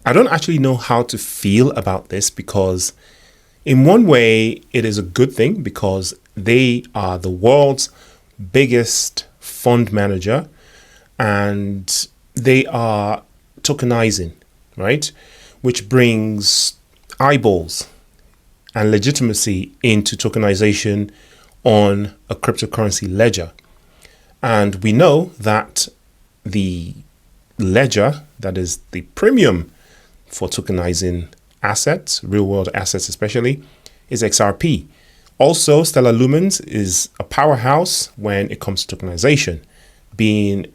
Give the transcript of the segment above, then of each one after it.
I don't actually know how to feel about this because in one way, it is a good thing because they are the world's biggest fund manager and they are tokenizing, right? Which brings eyeballs and legitimacy into tokenization on a cryptocurrency ledger. And we know that the ledger, that is the premium for tokenizing assets, real world assets especially, is XRP. Also, Stellar Lumens is a powerhouse when it comes to tokenization, being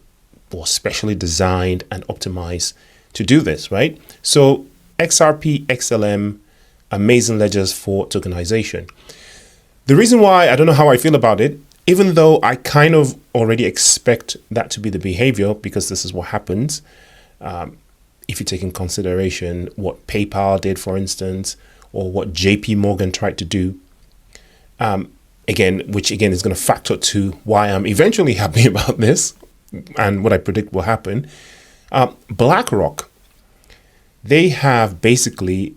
specially designed and optimized to do this, right? So XRP, XLM, amazing ledgers for tokenization. The reason why I don't know how I feel about it, even though I kind of already expect that to be the behavior because this is what happens. If you take in consideration what PayPal did, for instance, or what JP Morgan tried to do, which is going to factor to why I'm eventually happy about this and what I predict will happen. BlackRock, they have basically,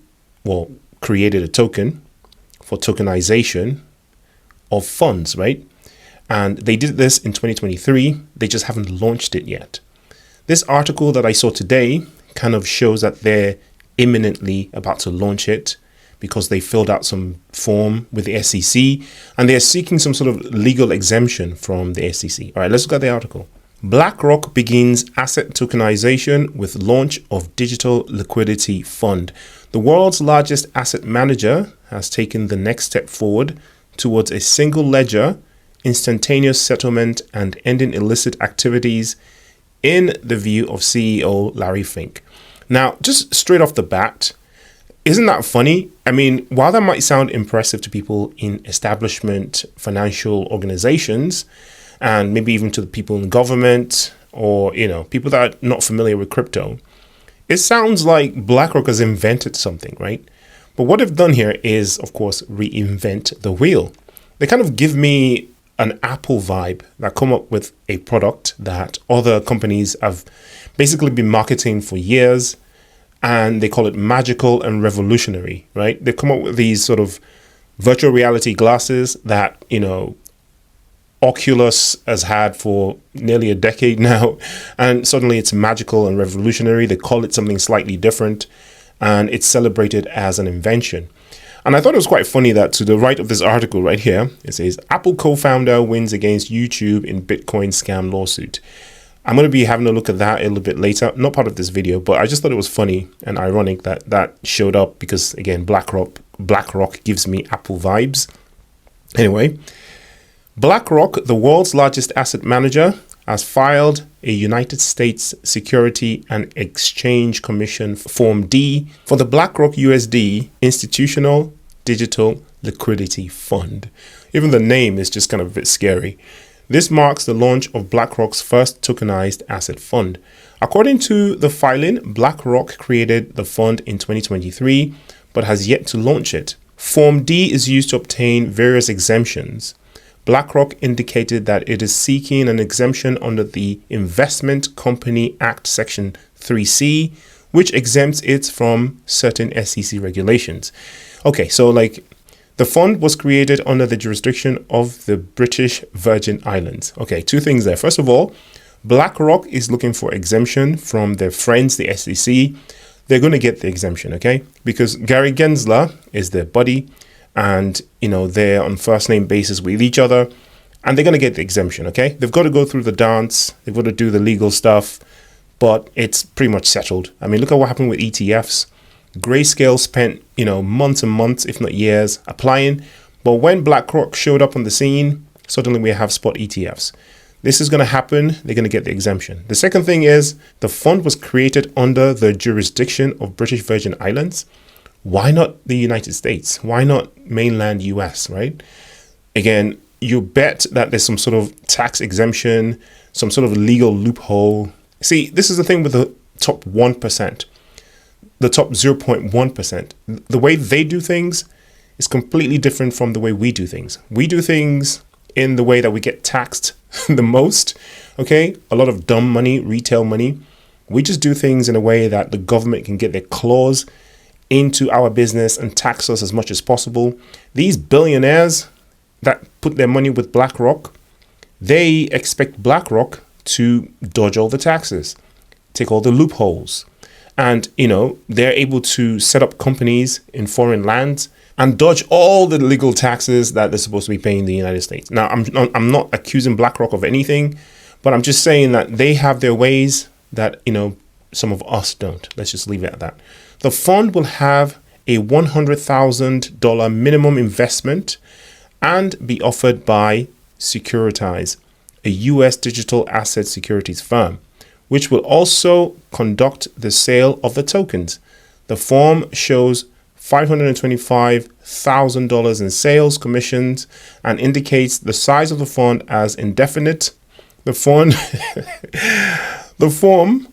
created a token for tokenization of funds, right? And they did this in 2023. They just haven't launched it yet. This article that I saw today kind of shows that they're imminently about to launch it because they filled out some form with the SEC and they're seeking some sort of legal exemption from the SEC. All right, let's look at the article. BlackRock begins asset tokenization with launch of digital liquidity fund. The world's largest asset manager has taken the next step forward towards a single ledger, instantaneous settlement, and ending illicit activities in the view of CEO Larry Fink. Now, just straight off the bat, isn't that funny? I mean, while that might sound impressive to people in establishment financial organizations, and maybe even to the people in government or, people that are not familiar with crypto, it sounds like BlackRock has invented something, right? But what they've done here is, of course, reinvent the wheel. They kind of give me an Apple vibe that come up with a product that other companies have basically been marketing for years, and they call it magical and revolutionary, right? They come up with these sort of virtual reality glasses that, Oculus has had for nearly a decade now, and suddenly it's magical and revolutionary. They call it something slightly different, and it's celebrated as an invention. And I thought it was quite funny that to the right of this article right here, it says Apple co-founder wins against YouTube in Bitcoin scam lawsuit. I'm going to be having a look at that a little bit later. Not part of this video, but I just thought it was funny and ironic that that showed up because, again, BlackRock gives me Apple vibes. Anyway, BlackRock, the world's largest asset manager, has filed a United States Security and Exchange Commission Form D for the BlackRock USD Institutional Digital Liquidity Fund. Even the name is just kind of a bit scary. This marks the launch of BlackRock's first tokenized asset fund. According to the filing, BlackRock created the fund in 2023, but has yet to launch it. Form D is used to obtain various exemptions. BlackRock indicated that it is seeking an exemption under the Investment Company Act Section 3C, which exempts it from certain SEC regulations. Okay, so the fund was created under the jurisdiction of the British Virgin Islands. Okay, two things there. First of all, BlackRock is looking for exemption from their friends, the SEC. They're going to get the exemption, okay? Because Gary Gensler is their buddy. And, they're on first name basis with each other and they're going to get the exemption. OK, they've got to go through the dance. They've got to do the legal stuff, but it's pretty much settled. I mean, look at what happened with ETFs. Grayscale spent, months and months, if not years, applying. But when BlackRock showed up on the scene, suddenly we have spot ETFs. This is going to happen. They're going to get the exemption. The second thing is the fund was created under the jurisdiction of British Virgin Islands. Why not the United States? Why not mainland US, right? Again, you bet that there's some sort of tax exemption, some sort of legal loophole. See, this is the thing with the top 1%, the top 0.1%. The way they do things is completely different from the way we do things. We do things in the way that we get taxed the most, okay? A lot of dumb money, retail money. We just do things in a way that the government can get their claws into our business and tax us as much as possible. These billionaires that put their money with BlackRock, they expect BlackRock to dodge all the taxes, take all the loopholes. And, they're able to set up companies in foreign lands and dodge all the legal taxes that they're supposed to be paying in the United States. Now, I'm not accusing BlackRock of anything, but I'm just saying that they have their ways that, some of us don't. Let's just leave it at that. The fund will have a $100,000 minimum investment and be offered by Securitize, a US digital asset securities firm, which will also conduct the sale of the tokens. The form shows $525,000 in sales commissions and indicates the size of the fund as indefinite. The form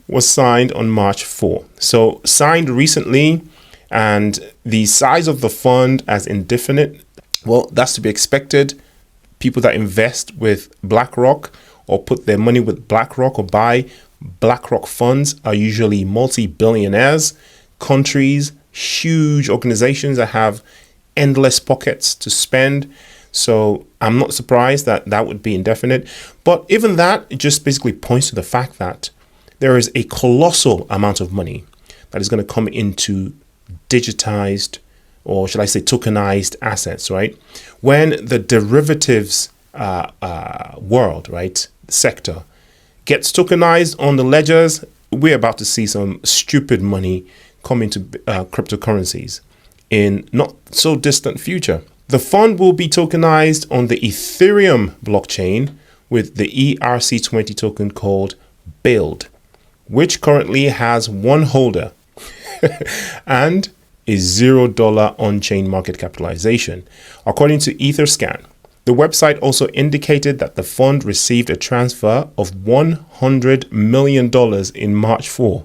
was signed on March 4. So signed recently, and the size of the fund as indefinite, well, that's to be expected. People that invest with BlackRock or put their money with BlackRock or buy BlackRock funds are usually multi-billionaires, countries, huge organizations that have endless pockets to spend. So I'm not surprised that that would be indefinite. But even that, it just basically points to the fact that there is a colossal amount of money that is going to come into digitized, or should I say tokenized assets, right? When the derivatives world, right, sector gets tokenized on the ledgers, we're about to see some stupid money come into cryptocurrencies in not so distant future. The fund will be tokenized on the Ethereum blockchain with the ERC20 token called BUIDL, which currently has one holder and a $0 on-chain market capitalization, according to Etherscan. The website also indicated that the fund received a transfer of $100 million in March 4.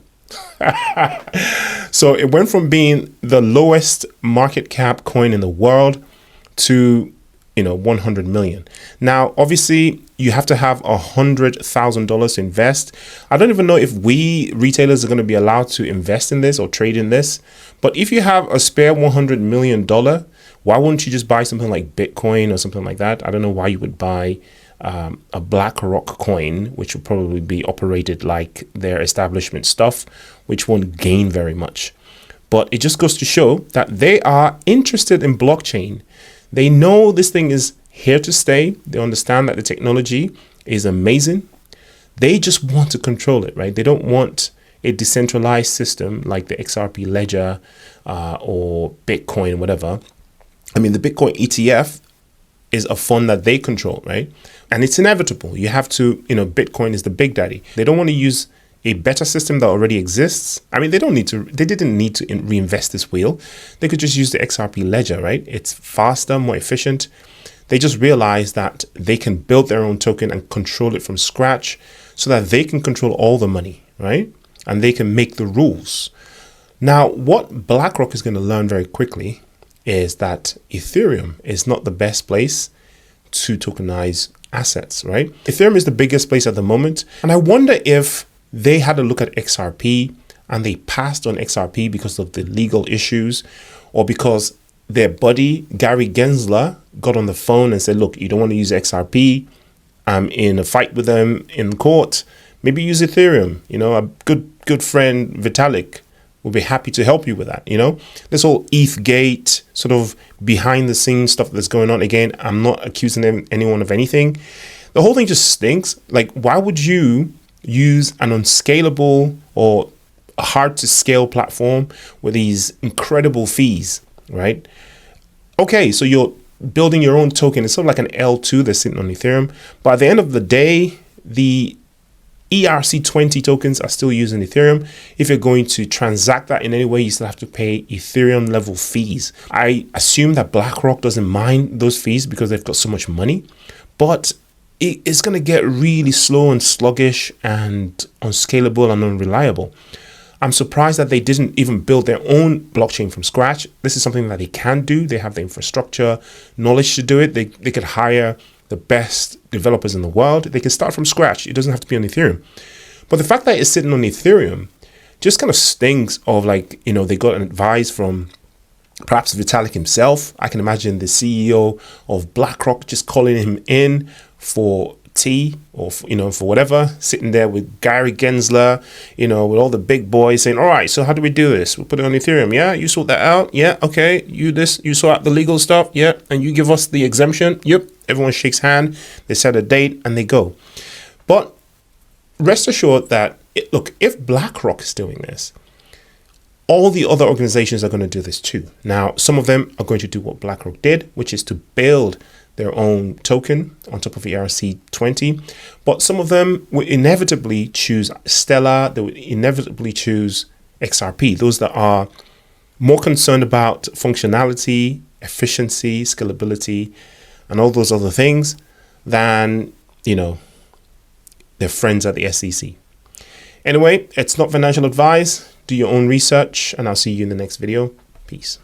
So it went from being the lowest market cap coin in the world to, $100 million. Now, obviously, you have to have $100,000 to invest. I don't even know if we retailers are going to be allowed to invest in this or trade in this. But if you have a spare $100 million, why wouldn't you just buy something like Bitcoin or something like that? I don't know why you would buy a BlackRock coin, which will probably be operated like their establishment stuff, which won't gain very much. But it just goes to show that they are interested in blockchain. They know this thing is here to stay. They understand that the technology is amazing. They just want to control it, right? They don't want a decentralized system like the XRP ledger or Bitcoin, whatever. I mean, the Bitcoin ETF is a fund that they control, right? And it's inevitable. You have to, Bitcoin is the big daddy. They don't want to use a better system that already exists. I mean, they didn't need to reinvest this wheel. They could just use the XRP ledger, right? It's faster, more efficient. They just realized that they can build their own token and control it from scratch so that they can control all the money, right? And they can make the rules. Now, what BlackRock is going to learn very quickly is that Ethereum is not the best place to tokenize assets, right? Ethereum is the biggest place at the moment. And I wonder if they had a look at XRP and they passed on XRP because of the legal issues, or because their buddy, Gary Gensler, got on the phone and said, look, you don't want to use XRP. I'm in a fight with them in court. Maybe use Ethereum. A good friend, Vitalik, will be happy to help you with that. This whole ETH sort of behind the scenes stuff that's going on. Again, I'm not accusing anyone of anything. The whole thing just stinks. Like, why would you use an unscalable or a hard to scale platform with these incredible fees, right? Okay, so you're building your own token. It's sort of like an L2 that's sitting on Ethereum. But at the end of the day, the ERC20 tokens are still using Ethereum. If you're going to transact that in any way, you still have to pay Ethereum level fees. I assume that BlackRock doesn't mind those fees because they've got so much money, but it's going to get really slow and sluggish and unscalable and unreliable. I'm surprised that they didn't even build their own blockchain from scratch. This is something that they can do. They have the infrastructure, knowledge to do it. They could hire the best developers in the world. They can start from scratch. It doesn't have to be on Ethereum. But the fact that it's sitting on Ethereum just kind of stings of like, you know, they got an advice from perhaps Vitalik himself. I can imagine the CEO of BlackRock just calling him in for tea or, you know, for whatever, sitting there with Gary Gensler, you know, with all the big boys saying, all right, so how do we do this? We'll put it on Ethereum. Yeah, you sort that out. Yeah, okay. You sort out the legal stuff. Yeah, and you give us the exemption. Yep. Everyone shakes hand. They set a date and they go. But rest assured that, look, if BlackRock is doing this, all the other organizations are going to do this too. Now, some of them are going to do what BlackRock did, which is to build their own token on top of ERC20. But some of them will inevitably choose Stellar. They will inevitably choose XRP. Those that are more concerned about functionality, efficiency, scalability, and all those other things than, you know, their friends at the SEC. Anyway, it's not financial advice. Do your own research, and I'll see you in the next video. Peace.